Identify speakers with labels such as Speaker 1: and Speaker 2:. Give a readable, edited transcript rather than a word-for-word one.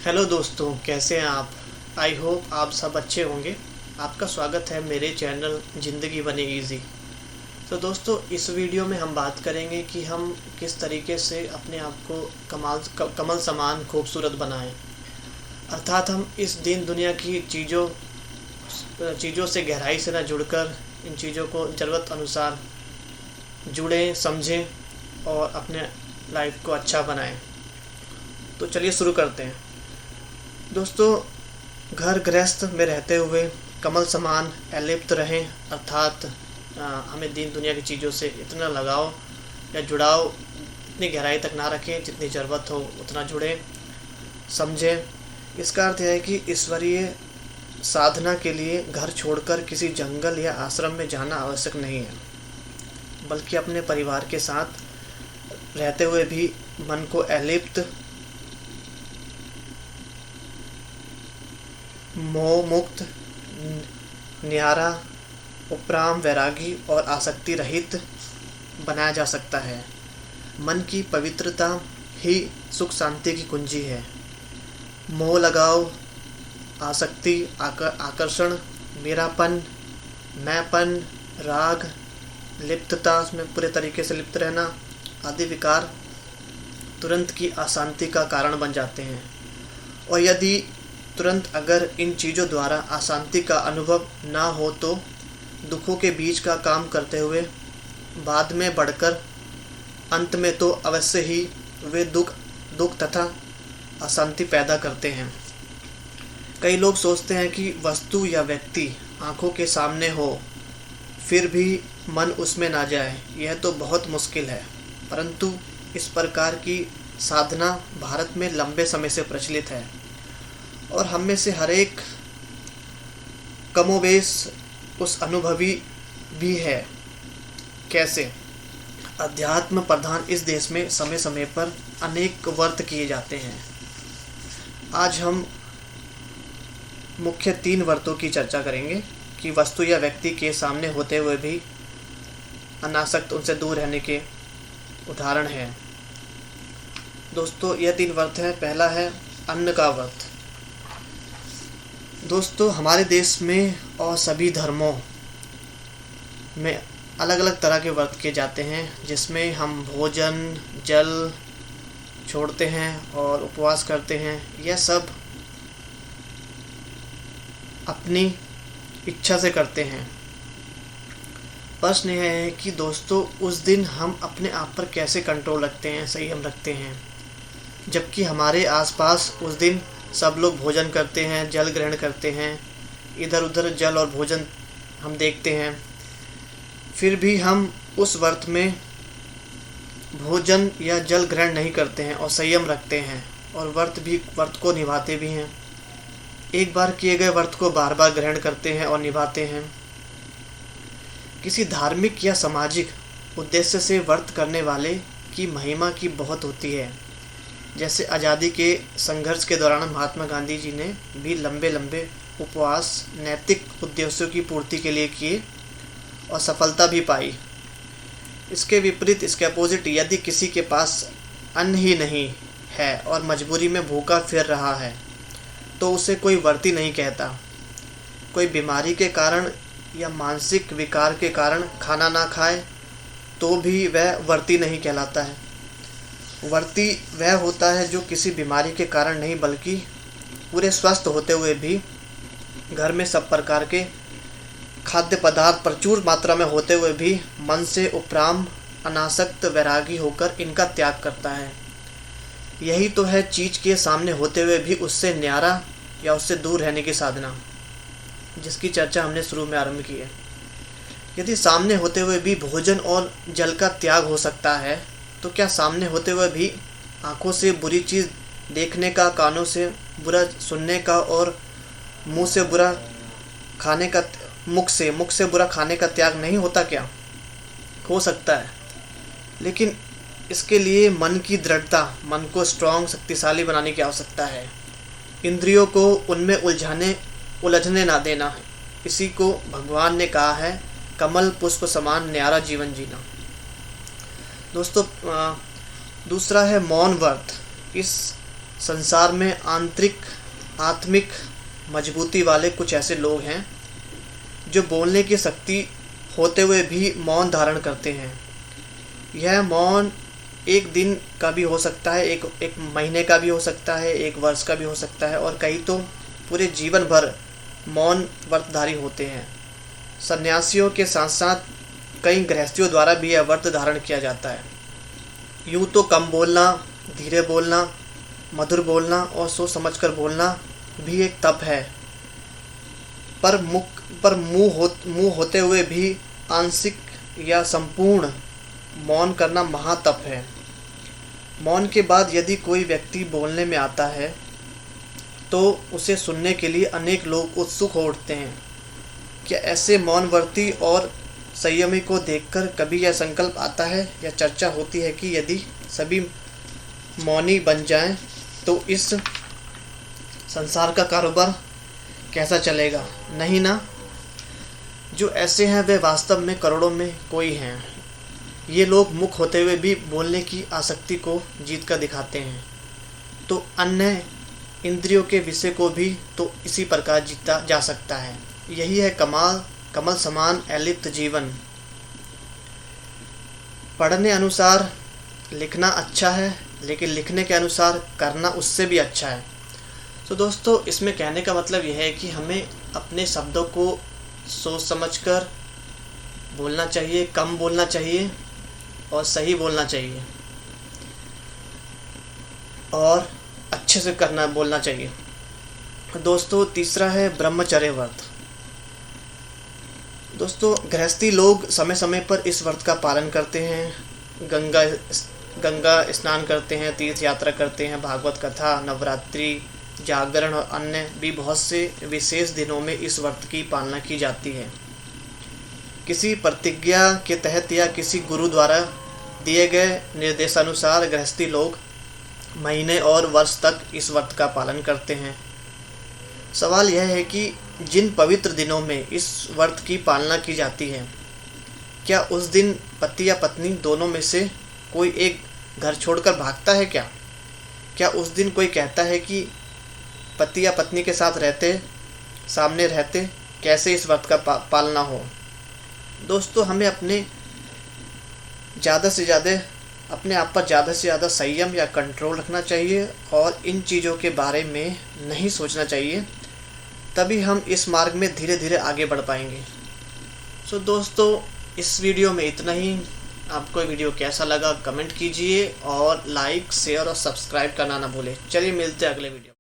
Speaker 1: Hello दोस्तों, कैसे हैं आप। आई होप आप सब अच्छे होंगे। आपका स्वागत है मेरे चैनल ज़िंदगी बनी इजी। तो दोस्तों, इस वीडियो में हम बात करेंगे कि हम किस तरीके से अपने आप को कमल समान खूबसूरत बनाएं। अर्थात हम इस दिन दुनिया की चीज़ों से गहराई से न जुड़कर इन चीज़ों को ज़रूरत अनुसार जुड़ें, समझें और अपने लाइफ को अच्छा बनाएं। तो चलिए शुरू करते हैं। दोस्तों, घर गृहस्थ में रहते हुए कमल समान अलिप्त रहें, अर्थात हमें दीन दुनिया की चीज़ों से इतना लगाव या जुड़ाव इतनी गहराई तक ना रखें, जितनी ज़रूरत हो उतना जुड़ें, समझें। इसका अर्थ है कि ईश्वरीय साधना के लिए घर छोड़कर किसी जंगल या आश्रम में जाना आवश्यक नहीं है, बल्कि अपने परिवार के साथ रहते हुए भी मन को अलिप्त, मोह मुक्त, न्यारा, उपराम, वैरागी और आसक्ति रहित बनाया जा सकता है। मन की पवित्रता ही सुख शांति की कुंजी है। मोह लगाव, आसक्ति, आकर्षण, मेरापन, मैंपन, राग, लिप्तता, उसमें पूरे तरीके से लिप्त रहना आदि विकार तुरंत की अशांति का कारण बन जाते हैं। और यदि तुरंत अगर इन चीज़ों द्वारा अशांति का अनुभव ना हो तो दुखों के बीच का काम करते हुए बाद में बढ़कर अंत में तो अवश्य ही वे दुख तथा अशांति पैदा करते हैं। कई लोग सोचते हैं कि वस्तु या व्यक्ति आँखों के सामने हो फिर भी मन उसमें ना जाए। यह तो बहुत मुश्किल है, परंतु इस प्रकार की साधना भारत में लंबे समय से प्रचलित है और हम में से हर एक कमोबेश उस अनुभवी भी है। कैसे? अध्यात्म प्रधान इस देश में समय समय पर अनेक व्रत किए जाते हैं। आज हम मुख्य 3 व्रतों की चर्चा करेंगे कि वस्तु या व्यक्ति के सामने होते हुए भी अनासक्त उनसे दूर रहने के उदाहरण हैं। दोस्तों, यह 3 व्रत हैं। पहला है अन्न का व्रत। दोस्तों, हमारे देश में और सभी धर्मों में अलग अलग तरह के व्रत किए जाते हैं, जिसमें हम भोजन, जल छोड़ते हैं और उपवास करते हैं। यह सब अपनी इच्छा से करते हैं। प्रश्न यह है कि दोस्तों, उस दिन हम अपने आप पर कैसे कंट्रोल रखते हैं, संयम रखते हैं, जबकि हमारे आसपास उस दिन सब लोग भोजन करते हैं, जल ग्रहण करते हैं, इधर उधर जल और भोजन हम देखते हैं। फिर भी हम उस व्रत में भोजन या जल ग्रहण नहीं करते हैं और संयम रखते हैं और व्रत को निभाते भी हैं। एक बार किए गए व्रत को बार बार ग्रहण करते हैं और निभाते हैं। किसी धार्मिक या सामाजिक उद्देश्य से व्रत करने वाले की महिमा की बहुत होती है। जैसे आज़ादी के संघर्ष के दौरान महात्मा गांधी जी ने भी लंबे लंबे उपवास नैतिक उद्देश्यों की पूर्ति के लिए किए और सफलता भी पाई। इसके विपरीत, इसके अपोजिट, यदि किसी के पास अन्न ही नहीं है और मजबूरी में भूखा फिर रहा है तो उसे कोई व्रती नहीं कहता। कोई बीमारी के कारण या मानसिक विकार के कारण खाना ना खाए तो भी वह व्रती नहीं कहलाता है। व्रती वह होता है जो किसी बीमारी के कारण नहीं, बल्कि पूरे स्वस्थ होते हुए भी घर में सब प्रकार के खाद्य पदार्थ प्रचुर मात्रा में होते हुए भी मन से उपराम, अनासक्त, वैरागी होकर इनका त्याग करता है। यही तो है चीज़ के सामने होते हुए भी उससे न्यारा या उससे दूर रहने की साधना, जिसकी चर्चा हमने शुरू में आरंभ की है। यदि सामने होते हुए भी भोजन और जल का त्याग हो सकता है, तो क्या सामने होते हुए भी आँखों से बुरी चीज़ देखने का, कानों से बुरा सुनने का और मुंह से बुरा खाने का, मुख से बुरा खाने का त्याग नहीं होता? क्या हो सकता है, लेकिन इसके लिए मन की दृढ़ता, मन को स्ट्रॉन्ग, शक्तिशाली बनाने की आवश्यकता है। इंद्रियों को उनमें उलझने ना देना है। इसी को भगवान ने कहा है, कमल पुष्प समान न्यारा जीवन जीना। दोस्तों, दूसरा है मौन व्रत। इस संसार में आत्मिक मजबूती वाले कुछ ऐसे लोग हैं जो बोलने की शक्ति होते हुए भी मौन धारण करते हैं। यह मौन एक दिन का भी हो सकता है, एक महीने का भी हो सकता है, एक वर्ष का भी हो सकता है, और कई तो पूरे जीवन भर मौन व्रतधारी होते हैं। सन्यासियों के साथ साथ कई गृहस्थियों द्वारा भी यह व्रत धारण किया जाता है। यूँ तो कम बोलना, धीरे बोलना, मधुर बोलना और सोच समझकर बोलना भी एक तप है, पर मुँह होते हुए भी आंशिक या संपूर्ण मौन करना महातप है। मौन के बाद यदि कोई व्यक्ति बोलने में आता है तो उसे सुनने के लिए अनेक लोग उत्सुक हो उठते हैं। क्या ऐसे मौनवर्ती और संयमी को देखकर कभी यह संकल्प आता है या चर्चा होती है कि यदि सभी मौनी बन जाएं तो इस संसार का कारोबार कैसा चलेगा? नहीं ना। जो ऐसे हैं वे वास्तव में करोड़ों में कोई हैं। ये लोग मुख होते हुए भी बोलने की आसक्ति को जीत कर दिखाते हैं, तो अन्य इंद्रियों के विषय को भी तो इसी प्रकार जीता जा सकता है। यही है कमल समान अलिप्त जीवन। पढ़ने अनुसार लिखना अच्छा है, लेकिन लिखने के अनुसार करना उससे भी अच्छा है। तो दोस्तों, इसमें कहने का मतलब यह है कि हमें अपने शब्दों को सोच समझकर बोलना चाहिए, कम बोलना चाहिए और सही बोलना चाहिए, और अच्छे से बोलना चाहिए। दोस्तों, तीसरा है ब्रह्मचर्य व्रत। दोस्तों, गृहस्थी लोग समय समय पर इस व्रत का पालन करते हैं। गंगा स्नान करते हैं, तीर्थ यात्रा करते हैं, भागवत कथा, नवरात्रि, जागरण और अन्य भी बहुत से विशेष दिनों में इस व्रत की पालना की जाती है। किसी प्रतिज्ञा के तहत या किसी गुरु द्वारा दिए गए निर्देशानुसार गृहस्थी लोग महीने और वर्ष तक इस व्रत का पालन करते हैं। सवाल यह है कि जिन पवित्र दिनों में इस व्रत की पालना की जाती है, क्या उस दिन पति या पत्नी दोनों में से कोई एक घर छोड़कर भागता है क्या? क्या उस दिन कोई कहता है कि पति या पत्नी के साथ सामने रहते कैसे इस व्रत का पालना हो? दोस्तों, हमें अपने आप पर ज़्यादा से ज़्यादा संयम या कंट्रोल रखना चाहिए और इन चीज़ों के बारे में नहीं सोचना चाहिए। तभी हम इस मार्ग में धीरे धीरे आगे बढ़ पाएंगे। सो दोस्तों, इस वीडियो में इतना ही। आपको वीडियो कैसा लगा कमेंट कीजिए और लाइक, शेयर और सब्सक्राइब करना ना भूलें। चलिए मिलते हैं अगले वीडियो।